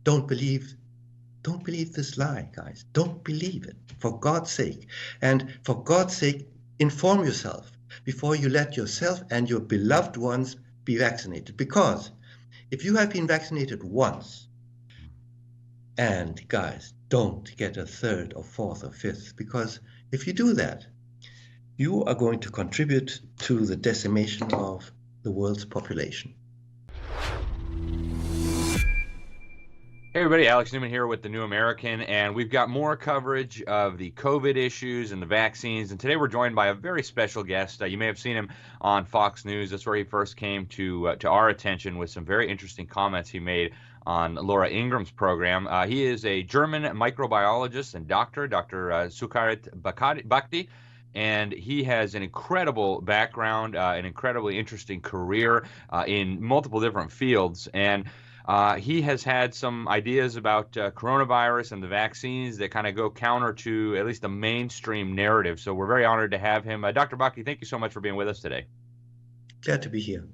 Don't believe don't believe this lie, guys. Don't believe it, for God's sake. And for God's sake, inform yourself before you let yourself and your beloved ones be vaccinated. Because if you have been vaccinated once, and guys, don't get a third or fourth or fifth, because if you do that, you are going to contribute to the decimation of the world's population. Hey everybody, Alex Newman here with the New American, and we've got more coverage of the COVID issues and the vaccines. And today we're joined by a very special guest. You may have seen him on Fox News. That's where he first came to our attention with some very interesting comments he made on Laura Ingram's program. He is a German microbiologist and doctor, Dr. Sukarit Bhakti. And he has an incredible background, an incredibly interesting career in multiple different fields. And he has had some ideas about coronavirus and the vaccines that kind of go counter to at least the mainstream narrative. So we're very honored to have him. Dr. Bhakti, thank you so much for being with us today. Glad to be here.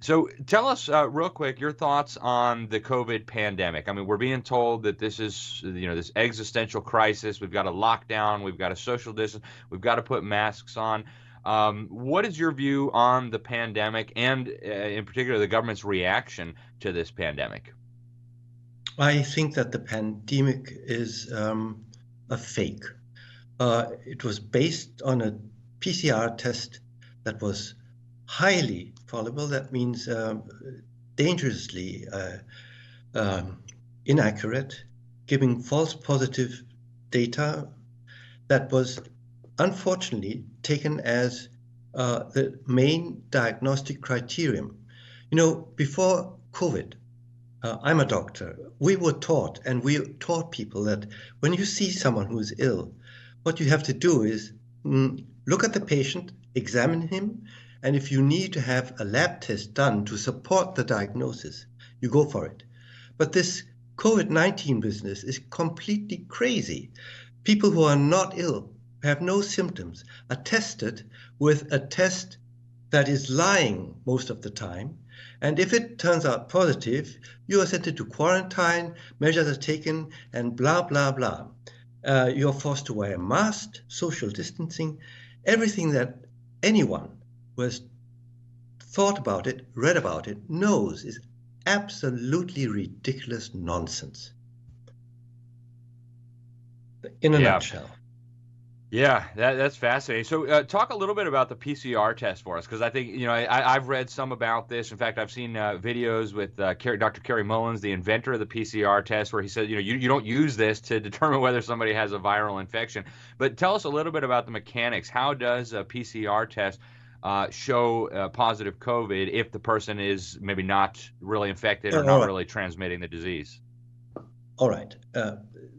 So tell us real quick your thoughts on the COVID pandemic. I mean, we're being told that this is, this existential crisis. We've got a lockdown. We've got a social distance. We've got to put masks on. What is your view on the pandemic and in particular the government's reaction to this pandemic? I think that the pandemic is a fake. It was based on a PCR test that was highly fallible. That means dangerously inaccurate, giving false positive data that was unfortunately taken as the main diagnostic criterion. Before COVID, I'm a doctor. We were taught, and we taught people that when you see someone who is ill, what you have to do is look at the patient, examine him, and if you need to have a lab test done to support the diagnosis, you go for it. But this COVID-19 business is completely crazy. People who are not ill, have no symptoms, are tested with a test that is lying most of the time. And if it turns out positive, you are sent into quarantine, measures are taken, and blah, blah, blah. You're forced to wear a mask, social distancing, everything that anyone who has thought about it, read about it, knows is absolutely ridiculous nonsense. In a nutshell. Yeah, that's fascinating. So talk a little bit about the PCR test for us, because I think, I've read some about this. In fact, I've seen videos with Dr. Kerry Mullins, the inventor of the PCR test, where he said, you don't use this to determine whether somebody has a viral infection. But tell us a little bit about the mechanics. How does a PCR test show positive COVID if the person is maybe not really infected or not really transmitting the disease? All right.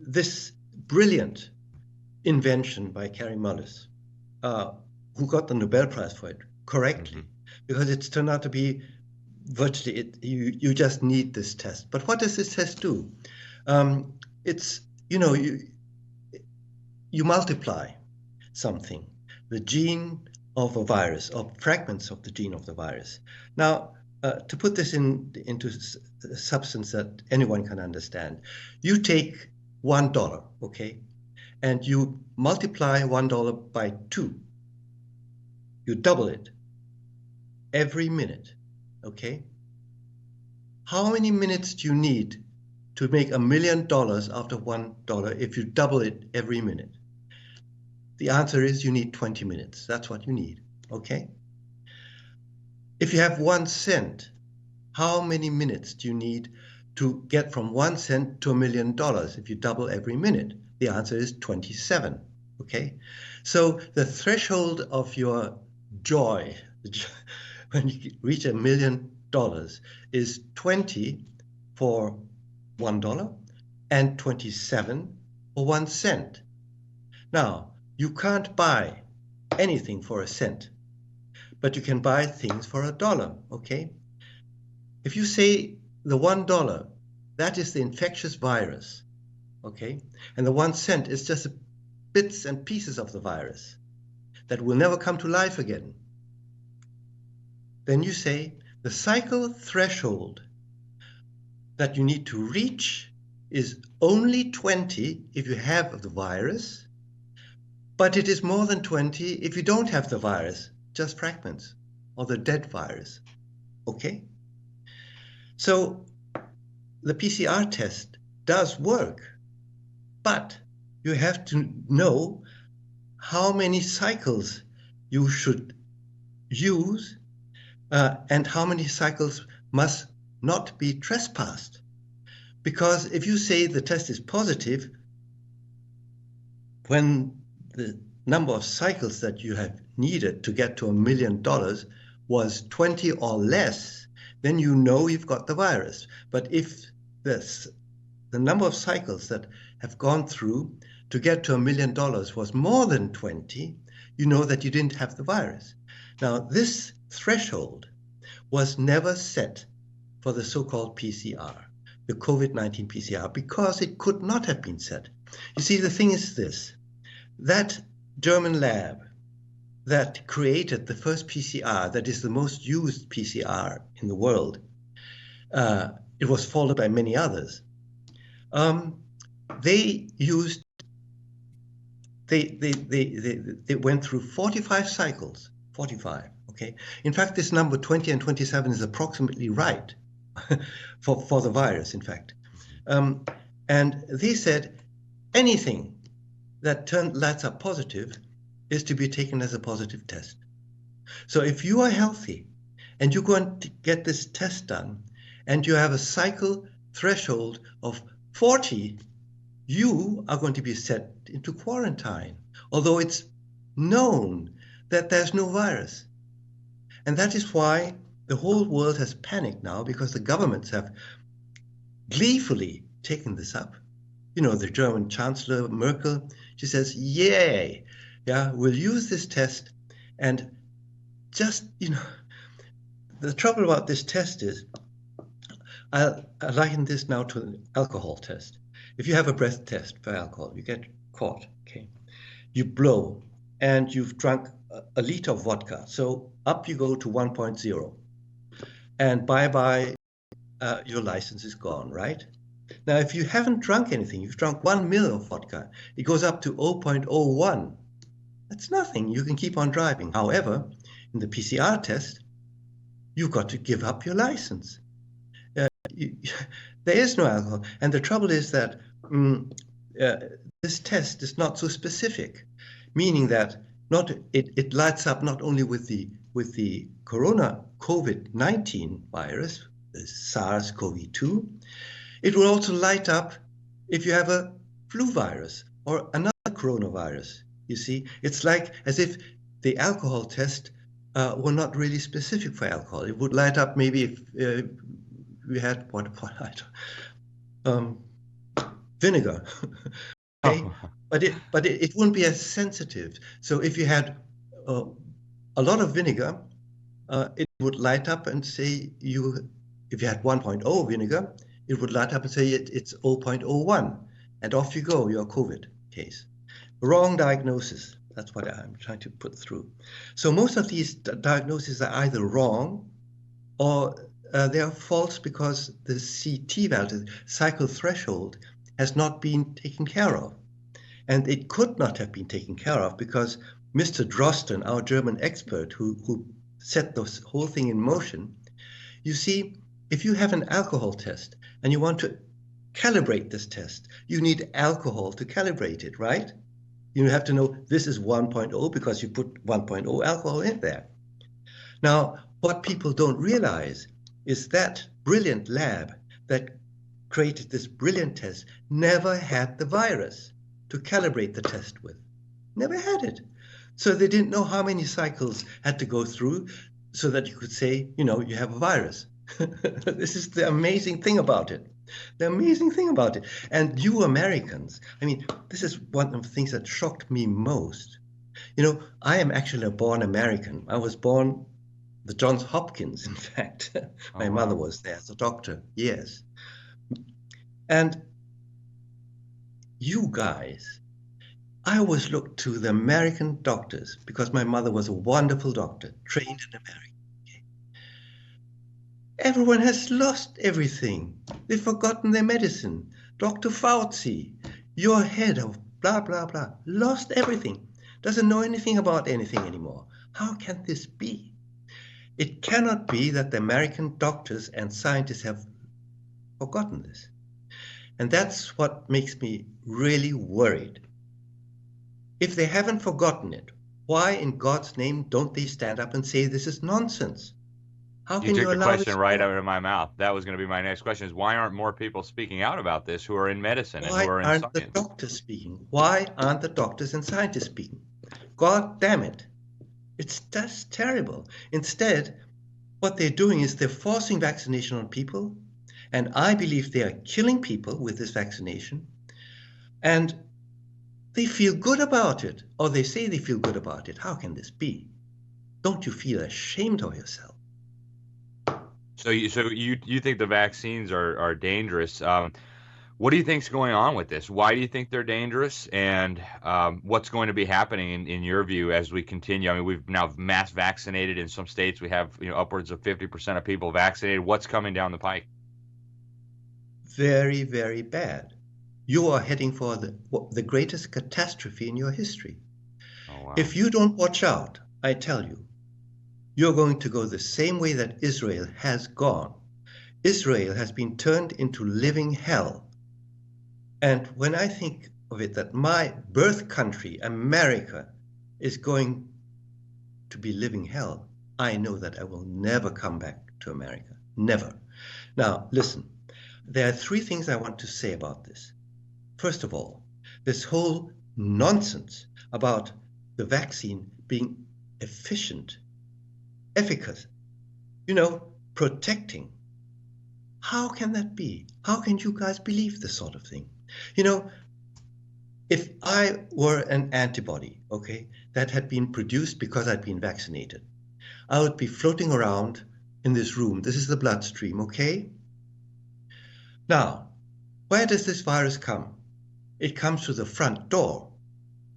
This brilliant invention by Kerry Mullis, who got the Nobel Prize for it correctly, because it's turned out to be virtually it. You just need this test. But what does this test do? It's you multiply something, the gene of a virus, or fragments of the gene of the virus. Now, to put this into a substance that anyone can understand, you take $1, okay? And you multiply $1 by 2. You double it every minute, okay? How many minutes do you need to make $1 million after $1 if you double it every minute? The answer is you need 20 minutes. That's what you need, okay? If you have 1 cent, how many minutes do you need to get from 1 cent to $1 million if you double every minute? The answer is 27, okay? So the threshold of your joy when you reach $1 million is 20 for $1 and 27 for 1 cent. Now, you can't buy anything for a cent, but you can buy things for $1, okay? If you say the $1, that is the infectious virus, okay? And the 1 cent is just bits and pieces of the virus that will never come to life again. Then you say the cycle threshold that you need to reach is only 20 if you have the virus, but it is more than 20 if you don't have the virus, just fragments or the dead virus. Okay? So the PCR test does work, but you have to know how many cycles you should use and how many cycles must not be trespassed. Because if you say the test is positive, when the number of cycles that you have needed to get to $1 million was 20 or less, then you know you've got the virus. But if the number of cycles that have gone through to get to $1 million was more than 20, you know that you didn't have the virus. Now, this threshold was never set for the so-called PCR, the COVID-19 PCR, because it could not have been set. You see, the thing is this, that German lab that created the first PCR, that is the most used PCR in the world, it was followed by many others. They went through 45 cycles, 45, okay? In fact, this number 20 and 27 is approximately right for the virus, in fact. And they said anything that lights up positive is to be taken as a positive test. So if you are healthy and you're going to get this test done and you have a cycle threshold of 40, you are going to be set into quarantine, although it's known that there's no virus. And that is why the whole world has panicked now, because the governments have gleefully taken this up. You know, the German Chancellor Merkel, she says, yay, yeah, we'll use this test. And just, you know, the trouble about this test is, I liken this now to an alcohol test. If you have a breath test for alcohol, you get caught, okay? You blow and you've drunk a liter of vodka. So up you go to 1.0 and bye-bye, your license is gone, right? Now, if you haven't drunk anything, you've drunk 1 ml of vodka, it goes up to 0.01. That's nothing. You can keep on driving. However, in the PCR test, you've got to give up your license. There is no alcohol. And the trouble is that this test is not so specific, meaning that it lights up not only with the corona COVID-19 virus, the SARS-CoV-2, it will also light up if you have a flu virus or another coronavirus. You see, it's like as if the alcohol test were not really specific for alcohol. It would light up maybe if we had vinegar, okay, but it wouldn't be as sensitive. So if you had a lot of vinegar, it would light up and say if you had 1.0 vinegar, it would light up and say it's 0.01, and off you go, your COVID case. Wrong diagnosis. That's what I'm trying to put through. So most of these diagnoses are either wrong or they are false because the CT value, cycle threshold, has not been taken care of. And it could not have been taken care of because Mr. Drosten, our German expert who set this whole thing in motion, you see, if you have an alcohol test and you want to calibrate this test, you need alcohol to calibrate it, right? You have to know this is 1.0 because you put 1.0 alcohol in there. Now, what people don't realize is that brilliant lab that created this brilliant test never had the virus to calibrate the test with. Never had it. So they didn't know how many cycles had to go through so that you could say, you know, you have a virus. This is the amazing thing about it. The amazing thing about it. And you Americans, I mean, this is one of the things that shocked me most. You know, I am actually a born American. I was born the Johns Hopkins, in fact. My mother was there as a doctor, yes. And you guys, I always looked to the American doctors because my mother was a wonderful doctor, trained in America. Everyone has lost everything. They've forgotten their medicine. Dr. Fauci, your head of blah, blah, blah, lost everything. Doesn't know anything about anything anymore. How can this be? It cannot be that the American doctors and scientists have forgotten this. And that's what makes me really worried. If they haven't forgotten it, why in God's name don't they stand up and say this is nonsense? How You can took you the allow question this right on? out of my mouth. That was going to be my next question: is why aren't more people speaking out about this who are in medicine and who Why are in aren't the science? doctors speaking? Why aren't the doctors and scientists speaking? God damn it. It's just terrible. Instead, what they're doing is they're forcing vaccination on people, and I believe they are killing people with this vaccination, and they feel good about it, or they say they feel good about it. How can this be? Don't you feel ashamed of yourself? So you think the vaccines are dangerous? What do you think's going on with this? Why do you think they're dangerous? And what's going to be happening in your view as we continue? I mean, we've now mass vaccinated in some states. We have upwards of 50% of people vaccinated. What's coming down the pike? Very, very bad. You are heading for the greatest catastrophe in your history. Oh wow. If you don't watch out, I tell you, you're going to go the same way that Israel has gone. Israel has been turned into living hell. And when I think of it, that my birth country, America, is going to be living hell, I know that I will never come back to America. Never. Now, listen, there are three things I want to say about this. First of all, this whole nonsense about the vaccine being efficient, efficacious, protecting. How can that be? How can you guys believe this sort of thing? You know, if I were an antibody, okay, that had been produced because I'd been vaccinated, I would be floating around in this room. This is the bloodstream, okay? Now, where does this virus come? It comes through the front door.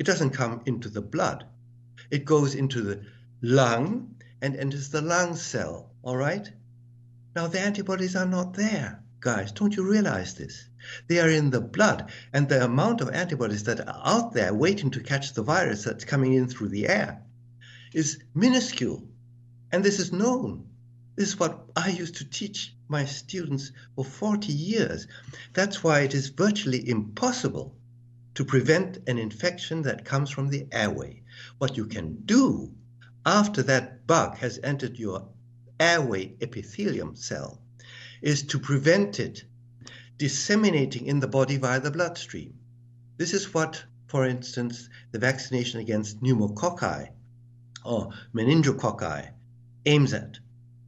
It doesn't come into the blood. It goes into the lung and enters the lung cell, all right? Now, the antibodies are not there, guys. Don't you realize this? They are in the blood, and the amount of antibodies that are out there waiting to catch the virus that's coming in through the air is minuscule. And this is known. This is what I used to teach my students for 40 years. That's why it is virtually impossible to prevent an infection that comes from the airway. What you can do after that bug has entered your airway epithelium cell is to prevent it disseminating in the body via the bloodstream. This is what, for instance, the vaccination against pneumococci or meningococci aims at,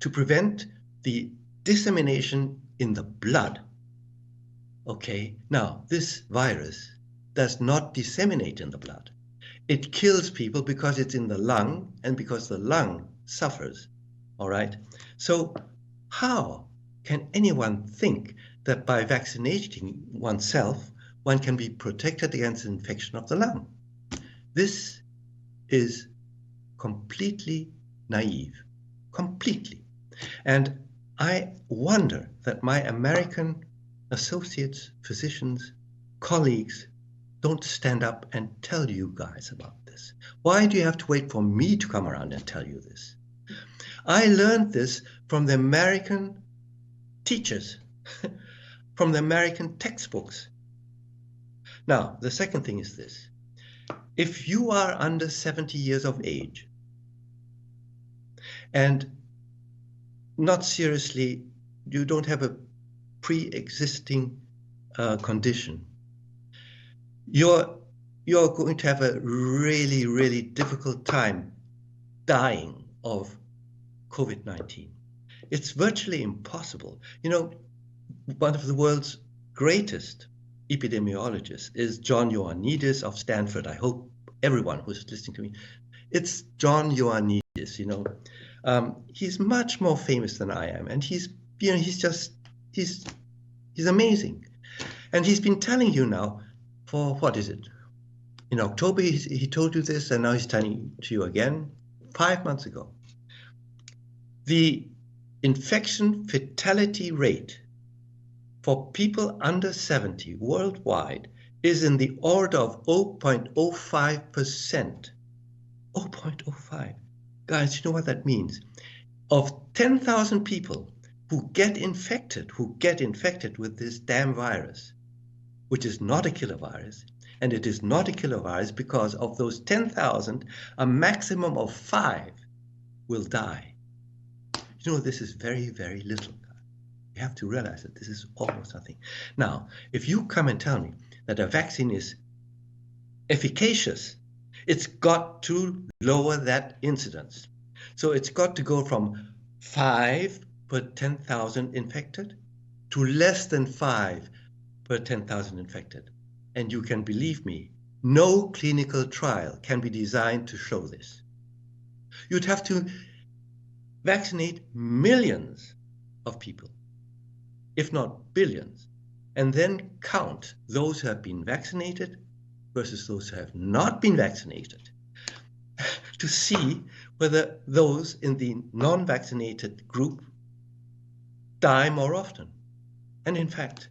to prevent the dissemination in the blood. Okay, now this virus does not disseminate in the blood. It kills people because it's in the lung and because the lung suffers. All right. So, how can anyone think that by vaccinating oneself, one can be protected against infection of the lung? This is completely naive. Completely. And I wonder that my American associates, physicians, colleagues don't stand up and tell you guys about this. Why do you have to wait for me to come around and tell you this? I learned this from the American teachers, from the American textbooks. Now, the second thing is this. If you are under 70 years of age and not seriously, you don't have a pre-existing condition, you're going to have a really, really difficult time dying of COVID-19. It's virtually impossible. One of the world's greatest epidemiologists is John Ioannidis of Stanford. I hope everyone who's listening to me, it's John Ioannidis. He's much more famous than I am, and he's amazing. And he's been telling you now for, what is it? In October, he told you this, and now he's telling to you again 5 months ago. The infection fatality rate for people under 70 worldwide is in the order of 0.05%. 0.05. Guys, you know what that means? Of 10,000 people who get infected with this damn virus, which is not a killer virus, and it is not a killer virus because of those 10,000, a maximum of 5 will die. You know, this is very, very little. You have to realize that this is almost nothing. Now, if you come and tell me that a vaccine is efficacious, it's got to lower that incidence. So it's got to go from 5 per 10,000 infected to less than 5 per 10,000 infected. And you can believe me, no clinical trial can be designed to show this. You'd have to vaccinate millions of people, if not billions, and then count those who have been vaccinated versus those who have not been vaccinated to see whether those in the non-vaccinated group die more often. And in fact,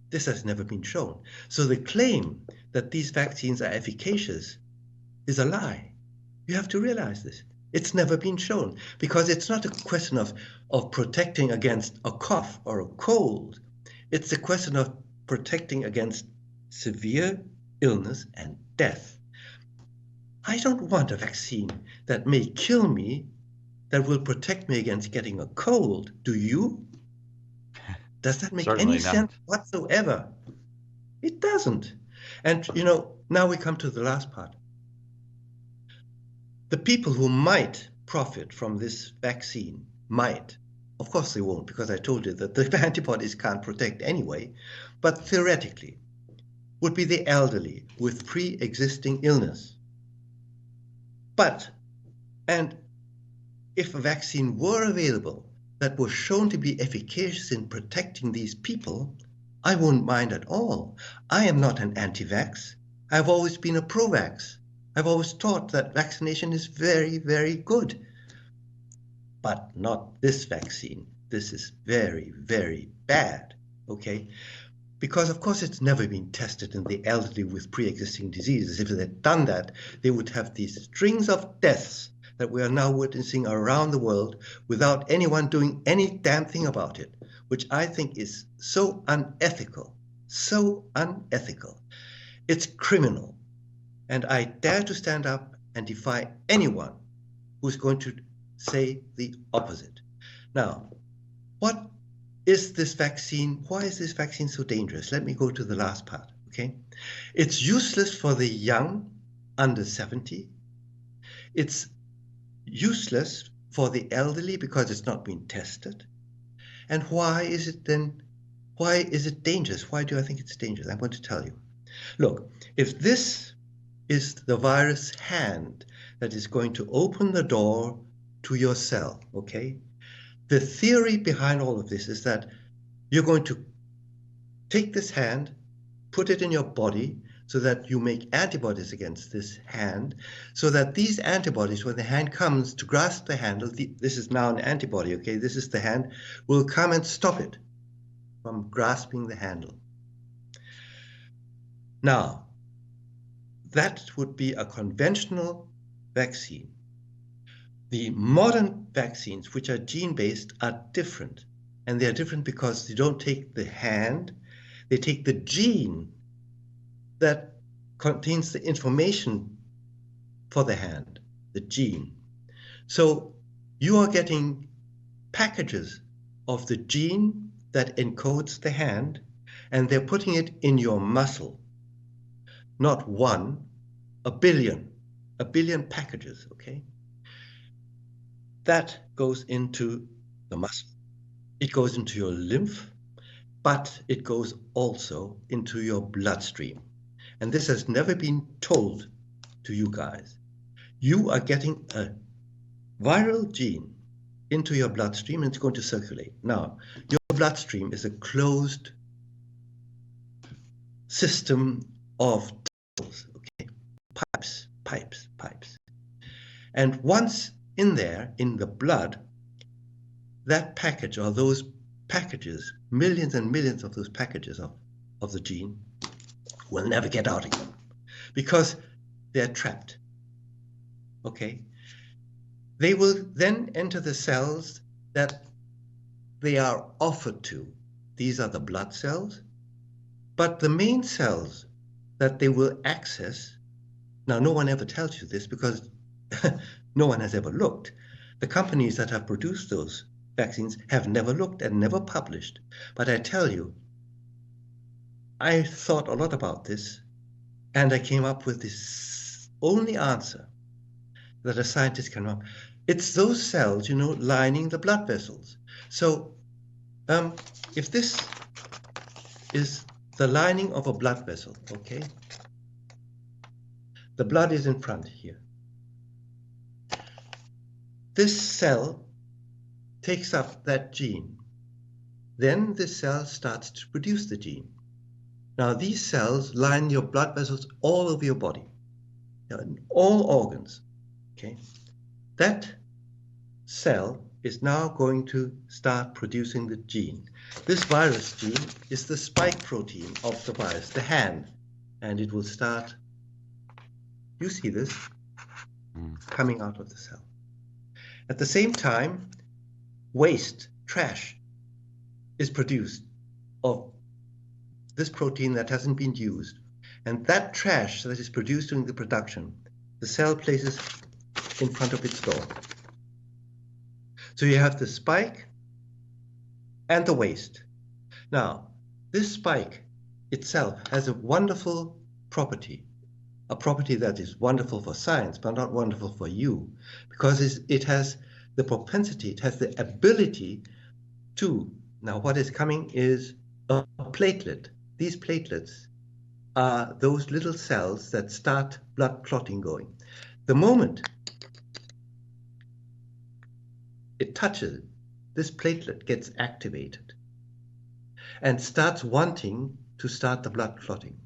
this has never been shown. So the claim that these vaccines are efficacious is a lie. You have to realize this. It's never been shown because it's not a question of protecting against a cough or a cold. It's a question of protecting against severe illness and death. I don't want a vaccine that may kill me, that will protect me against getting a cold. Do you? Does that make any sense whatsoever? It doesn't. And, you know, now we come to the last part. The people who might profit from this vaccine might. Of course they won't, because I told you that the antibodies can't protect anyway. But theoretically, would be the elderly with pre-existing illness. But, and if a vaccine were available that was shown to be efficacious in protecting these people, I wouldn't mind at all. I am not an anti-vax. I've always been a pro-vax. I've always thought that vaccination is very, very good. But not this vaccine. This is very, very bad, okay? Because, of course, it's never been tested in the elderly with pre-existing diseases. If they had done that, they would have these strings of deaths that we are now witnessing around the world without anyone doing any damn thing about it, which I think is so unethical, so unethical. It's criminal. And I dare to stand up and defy anyone who's going to say the opposite. Now, what is this vaccine? Why is this vaccine so dangerous? Let me go to the last part, okay? It's useless for the young under 70. It's useless for the elderly because it's not been tested. And why is it dangerous? Why do I think it's dangerous? I'm going to tell you. Look, if this is the virus hand that is going to open the door to your cell, okay? The theory behind all of this is that you're going to take this hand, put it in your body so that you make antibodies against this hand, so that these antibodies, when the hand comes to grasp the handle, this is now an antibody, okay? This is the hand, will come and stop it from grasping the handle. Now, that would be a conventional vaccine. The modern vaccines, which are gene-based, are different. And they are different because they don't take the hand, they take the gene that contains the information for the hand, the gene. So you are getting packages of the gene that encodes the hand, and they're putting it in your muscle. Not one, a billion packages, okay? That goes into the muscle. It goes into your lymph, but it goes also into your bloodstream. And this has never been told to you guys. You are getting a viral gene into your bloodstream and it's going to circulate. Now, your bloodstream is a closed system of tunnels, okay? Pipes. And once in there, in the blood, that package or those packages, millions and millions of those packages of the gene, will never get out again because they're trapped. Okay? They will then enter the cells that they are offered to. These are the blood cells. But the main cells that they will access, now no one ever tells you this because no one has ever looked. The companies that have produced those vaccines have never looked and never published. But I tell you, I thought a lot about this, and I came up with this only answer that a scientist can come up. It's those cells, lining the blood vessels. So if this is the lining of a blood vessel, okay? The blood is in front here. This cell takes up that gene. Then this cell starts to produce the gene. Now these cells line your blood vessels all over your body, in all organs, okay? That cell is now going to start producing the gene. This virus gene is the spike protein of the virus, the hand, and it will start, you see this, coming out of the cell. At the same time, waste, trash, is produced of this protein that hasn't been used. And that trash that is produced during the production, the cell places in front of its door. So you have the spike and the waste. Now, this spike itself has a wonderful property, a property that is wonderful for science, but not wonderful for you, because it has the propensity, it has the ability to, now what is coming is a platelet. These platelets are those little cells that start blood clotting going. The moment it touches, this platelet gets activated and starts wanting to start the blood clotting.